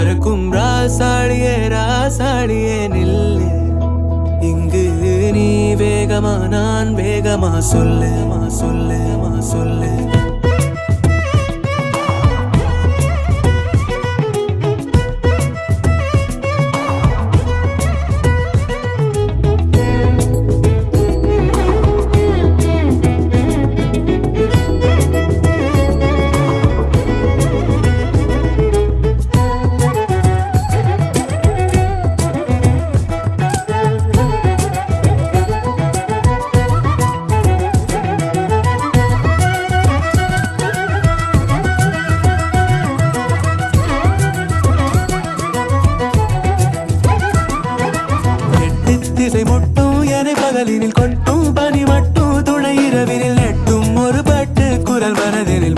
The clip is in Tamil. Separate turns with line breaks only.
பறக்கும் ராசாடியே ராசாடியே நில்லு. இங்கு நீ வேகமா நான் வேகமா சொல்லு சொல்லு சொல்லு. திசை மொட்டும் என பகலினில் கொட்டும் பனி மட்டும் துணை இரவினில் நெட்டும் ஒரு பட்டு குரல் மனதினில்